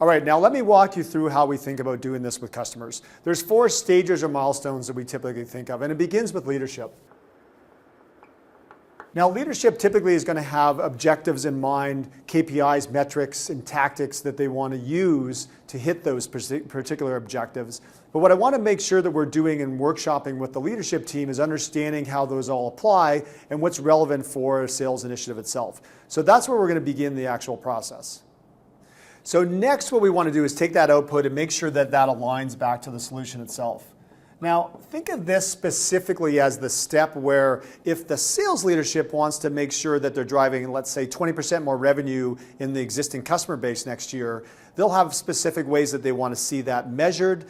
All right, now let me walk you through how we think about doing this with customers. There's 4 stages or milestones that we typically think of, and it begins with leadership. Now, leadership typically is going to have objectives in mind, KPIs, metrics, and tactics that they want to use to hit those particular objectives. But what I want to make sure that we're doing in workshopping with the leadership team is understanding how those all apply and what's relevant for a sales initiative itself. So that's where we're going to begin the actual process. So next, what we want to do is take that output and make sure that that aligns back to the solution itself. Now, think of this specifically as the step where if the sales leadership wants to make sure that they're driving, let's say, 20% more revenue in the existing customer base next year, they'll have specific ways that they want to see that measured,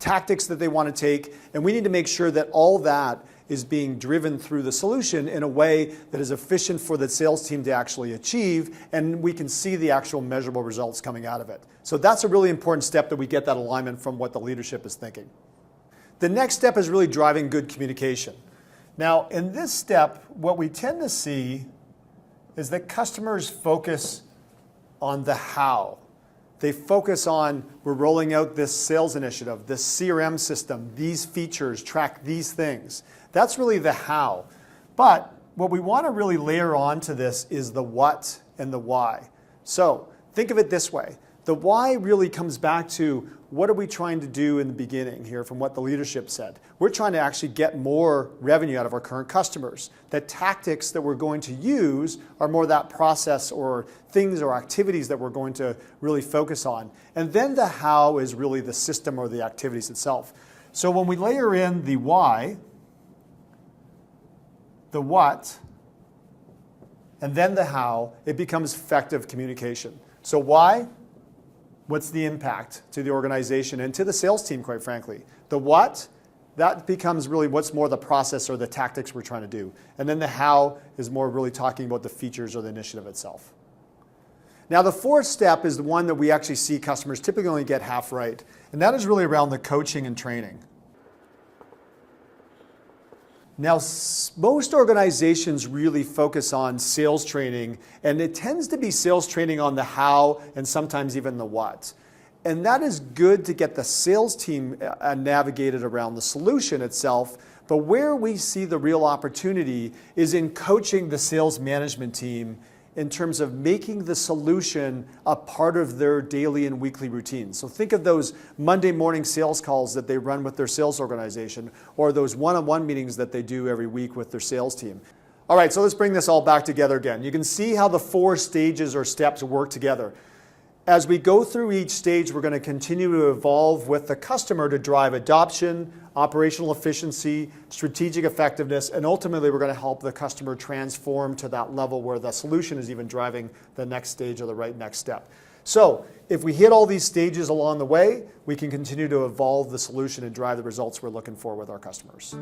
tactics that they want to take, and we need to make sure that all that is being driven through the solution in a way that is efficient for the sales team to actually achieve, and we can see the actual measurable results coming out of it. So that's a really important step, that we get that alignment from what the leadership is thinking. The next step is really driving good communication. Now, in this step, what we tend to see is that customers focus on the how. They focus on, we're rolling out this sales initiative, this CRM system, these features, track these things. That's really the how. But what we want to really layer onto this is the what and the why. So think of it this way. The why really comes back to, what are we trying to do in the beginning here from what the leadership said? We're trying to actually get more revenue out of our current customers. The tactics that we're going to use are more that process or things or activities that we're going to really focus on. And then the how is really the system or the activities itself. So when we layer in the why, the what, and then the how, it becomes effective communication. So why? What's the impact to the organization and to the sales team, quite frankly? The what, that becomes really what's more the process or the tactics we're trying to do. And then the how is more really talking about the features or the initiative itself. Now, the 4th step is the one that we actually see customers typically only get half right, and that is really around the coaching and training. Now, most organizations really focus on sales training, and it tends to be sales training on the how and sometimes even the what. And that is good to get the sales team navigated around the solution itself, but where we see the real opportunity is in coaching the sales management team in terms of making the solution a part of their daily and weekly routine. So think of those Monday morning sales calls that they run with their sales organization, or those one-on-one meetings that they do every week with their sales team. All right, so let's bring this all back together again. You can see how the 4 stages or steps work together. As we go through each stage, we're going to continue to evolve with the customer to drive adoption, operational efficiency, strategic effectiveness, and ultimately we're going to help the customer transform to that level where the solution is even driving the next stage or the right next step. So if we hit all these stages along the way, we can continue to evolve the solution and drive the results we're looking for with our customers.